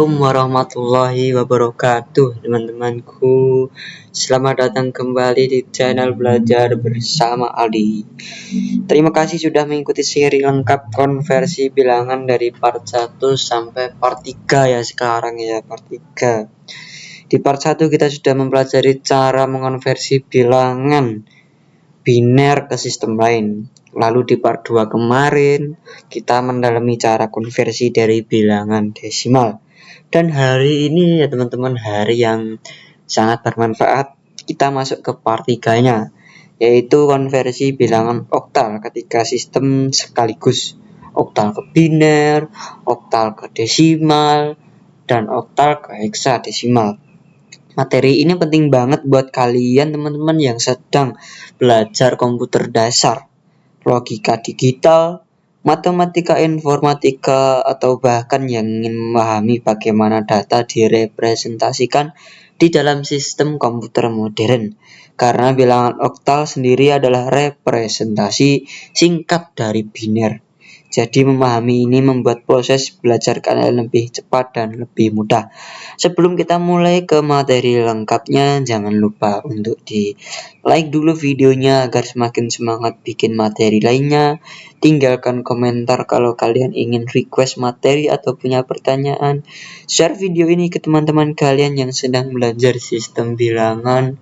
Assalamualaikum warahmatullahi wabarakatuh, teman-temanku. Selamat datang kembali di channel Belajar Bersama Aldi. Terima kasih sudah mengikuti seri lengkap konversi bilangan dari part 1 sampai part 3 ya sekarang ya, part 3. Di part 1 kita sudah mempelajari cara mengonversi bilangan biner ke sistem lain. Lalu di part 2 kemarin kita mendalami cara konversi dari bilangan desimal. Dan hari ini ya teman-teman, hari yang sangat bermanfaat, kita masuk ke part 3-nya, yaitu konversi bilangan oktal ketika sistem sekaligus. Oktal ke biner, oktal ke desimal, dan oktal ke heksadesimal. Materi ini penting banget buat kalian teman-teman yang sedang belajar komputer dasar, logika digital, matematika informatika, atau bahkan yang ingin memahami bagaimana data direpresentasikan di dalam sistem komputer modern. Karena bilangan oktal sendiri adalah representasi singkat dari biner. Jadi memahami ini membuat proses belajar kalian lebih cepat dan lebih mudah. Sebelum kita mulai ke materi lengkapnya, jangan lupa untuk di like dulu videonya agar semakin semangat bikin materi lainnya. Tinggalkan komentar kalau kalian ingin request materi atau punya pertanyaan. Share video ini ke teman-teman kalian yang sedang belajar sistem bilangan.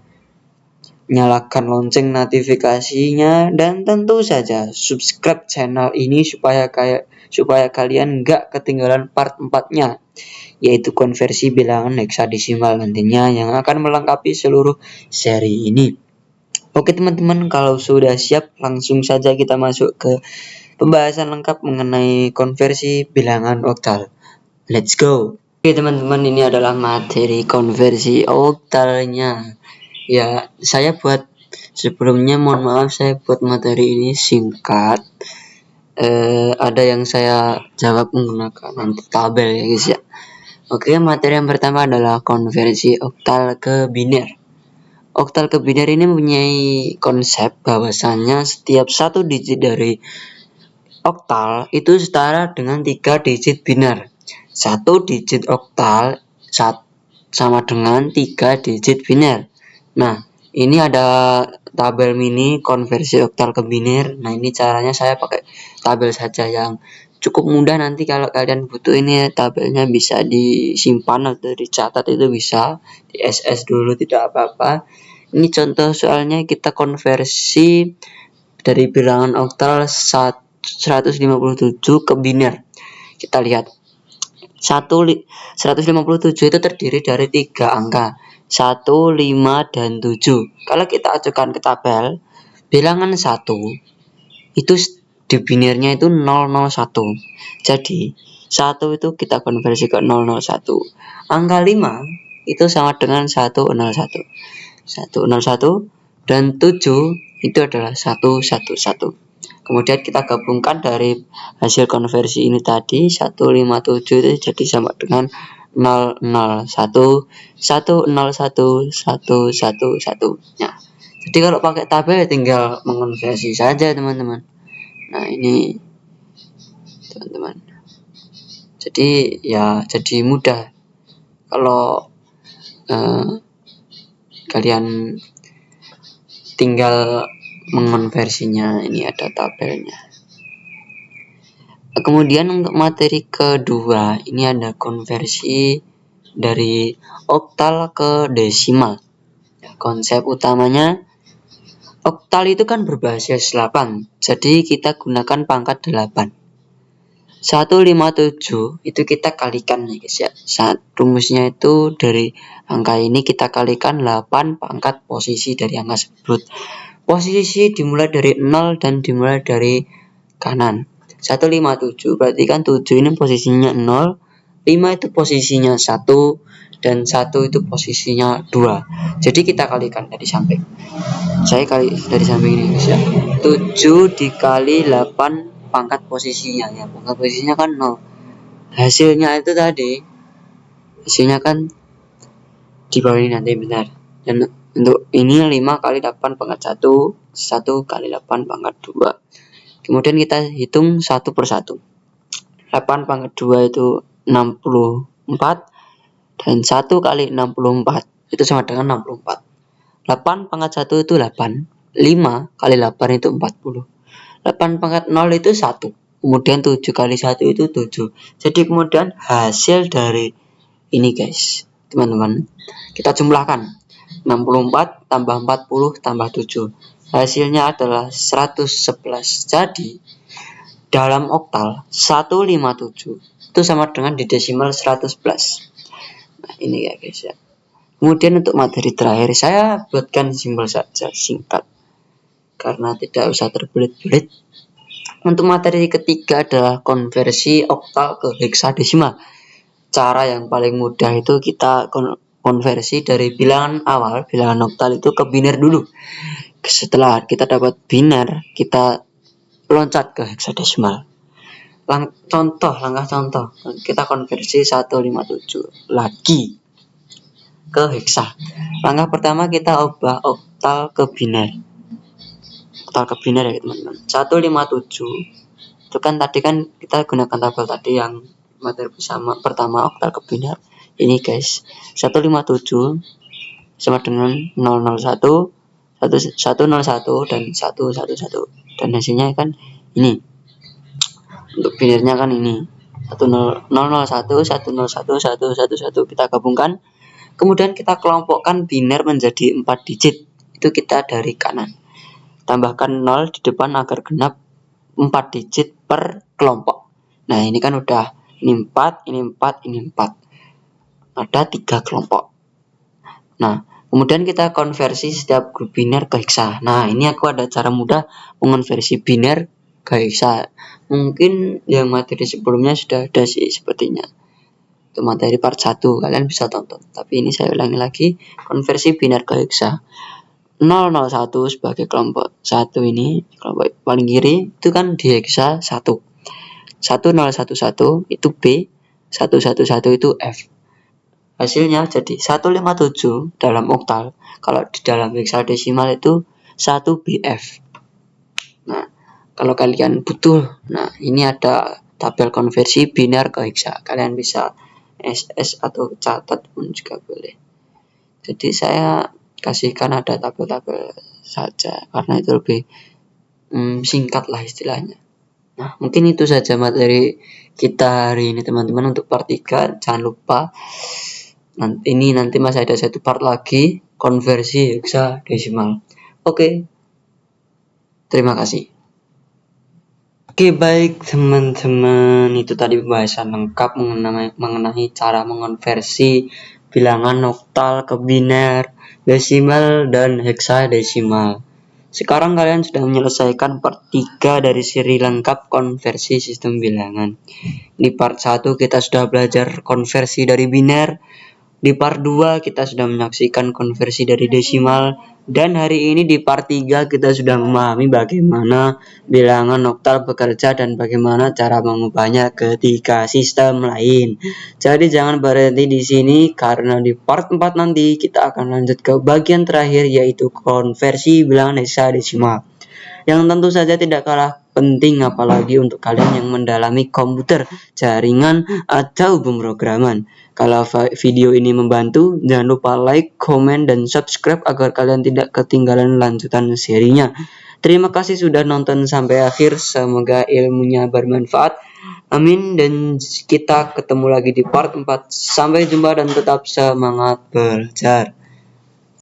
Nyalakan lonceng notifikasinya dan tentu saja subscribe channel ini supaya kalian nggak ketinggalan part 4-nya, yaitu konversi bilangan heksadesimal nantinya yang akan melengkapi seluruh seri ini. Oke teman-teman, kalau sudah siap langsung saja kita masuk ke pembahasan lengkap mengenai konversi bilangan oktal. Let's go. Oke teman-teman, ini adalah materi konversi oktalnya. Ya, saya buat sebelumnya, mohon maaf saya buat materi ini singkat. Ada yang saya jawab menggunakan nanti tabel ya guys ya. Oke, materi yang pertama adalah konversi oktal ke biner. Oktal ke biner ini mempunyai konsep bahwasannya setiap satu digit dari oktal itu setara dengan 3 digit biner. Satu digit oktal sama dengan 3 digit biner. Nah, ini ada tabel mini konversi oktal ke biner. Nah, ini caranya saya pakai tabel saja yang cukup mudah. Nanti kalau kalian butuh ini tabelnya bisa disimpan atau dicatat, itu bisa di SS dulu, tidak apa-apa. Ini contoh soalnya kita konversi dari bilangan oktal 157 ke biner. Kita lihat 157 itu terdiri dari 3 angka, 1, 5, dan 7. Kalau kita ajukan ke tabel, bilangan 1 itu di binernya itu 001. Jadi 1 itu kita konversi ke 001. Angka 5 itu sama dengan 101. 101 dan 7 itu adalah 111. Kemudian kita gabungkan dari hasil konversi ini tadi, 157 itu jadi sama dengan 001, 101, 111. Nah, jadi kalau pakai tabel tinggal mengonversi saja teman-teman. Nah, ini teman-teman. Jadi ya jadi mudah kalau kalian tinggal mengonversinya. Ini ada tabelnya. Kemudian untuk materi kedua, ini ada konversi dari oktal ke desimal. Konsep utamanya, oktal itu kan berbasis 8, jadi kita gunakan pangkat 8. 157 itu kita kalikan ya guys ya. Rumusnya itu dari angka ini kita kalikan 8 pangkat posisi dari angka tersebut. Posisi dimulai dari 0 dan dimulai dari kanan. 157 berarti kan 7 ini posisinya 0, 5 itu posisinya 1, dan 1 itu posisinya 2. Jadi kita kalikan dari samping. Saya kali dari samping ini guys ya. 7 dikali 8 pangkat posisinya ya. Pangkat posisinya kan 0. Hasilnya itu tadi, hasilnya kan di bawah ini nanti benar. Dan untuk ini 5 kali 8 pangkat 1, 1 kali 8 pangkat 2. Kemudian kita hitung satu per satu. 8 pangkat 2 itu 60 4, dan 1 kali 64 itu sama dengan 64. 8 pangkat 1 itu 8, 5 kali 8 itu 40, 8 pangkat 0 itu 1, kemudian 7 kali 1 itu 7. Jadi kemudian hasil dari ini guys, teman-teman, kita jumlahkan 64 tambah 40 tambah 7, hasilnya adalah 111. Jadi dalam oktal 157 itu sama dengan di desimal 111. Nah ini ya guys ya. Kemudian untuk materi terakhir saya buatkan simbol saja singkat karena tidak usah terbelit-belit. Untuk materi ketiga adalah konversi oktal ke heksadesimal. Cara yang paling mudah itu kita konversi dari bilangan awal, bilangan oktal itu ke biner dulu. Setelah kita dapat biner, kita loncat ke heksadesimal. Langkah contoh, kita konversi 157 lagi ke heksa. Langkah pertama kita ubah oktal ke biner. Oktal ke biner ya teman-teman. 157 itu kan tadi kan kita gunakan tabel tadi yang materi bersama pertama oktal ke biner. Ini guys, 157 sama dengan 001, 101 dan 111 dan hasilnya kan ini. Untuk binernya kan ini 001, 101, 111 kita gabungkan. Kemudian kita kelompokkan biner menjadi 4 digit. Itu kita dari kanan. Tambahkan 0 di depan agar genap 4 digit per kelompok. Nah, ini kan udah ini 4, ini 4, ini 4. Ada 3 kelompok. Nah, kemudian kita konversi setiap grup biner ke heksa. Nah, ini aku ada cara mudah mengonversi biner ke heksa. Mungkin yang materi sebelumnya sudah ada sih sepertinya. Itu materi part 1, kalian bisa tonton. Tapi ini saya ulangi lagi, konversi biner ke heksa. 001 sebagai kelompok 1 ini, kelompok paling kiri itu kan di heksa 1. 1011 itu B, 111 itu F. Hasilnya jadi 157 dalam oktal. Kalau di dalam heksadesimal itu 1BF. Nah, kalau kalian butuh, nah ini ada tabel konversi biner ke heksa. Kalian bisa SS atau catat pun juga boleh. Jadi saya kasihkan ada tabel-tabel saja karena itu lebih singkat lah istilahnya. Nah, mungkin itu saja materi kita hari ini teman-teman untuk part 3. Jangan lupa nanti masih ada satu part lagi, konversi heksadesimal. Oke. Terima kasih. Oke, baik teman-teman, itu tadi pembahasan lengkap mengenai cara mengonversi bilangan oktal ke biner, desimal, dan heksadesimal. Sekarang kalian sudah menyelesaikan part 3 dari seri lengkap konversi sistem bilangan. Di part 1 kita sudah belajar konversi dari biner. Di part 2 kita sudah menyaksikan konversi dari desimal. Dan hari ini di part 3 kita sudah memahami bagaimana bilangan oktal bekerja dan bagaimana cara mengubahnya ke 3 sistem lain. Jadi jangan berhenti di sini karena di part 4 nanti kita akan lanjut ke bagian terakhir yaitu konversi bilangan heksadesimal. Yang tentu saja tidak kalah penting apalagi untuk kalian yang mendalami komputer, jaringan, atau pemrograman. Kalau video ini membantu, jangan lupa like, komen, dan subscribe agar kalian tidak ketinggalan lanjutan serinya. Terima kasih sudah nonton sampai akhir, semoga ilmunya bermanfaat. Amin, dan kita ketemu lagi di part 4. Sampai jumpa dan tetap semangat belajar.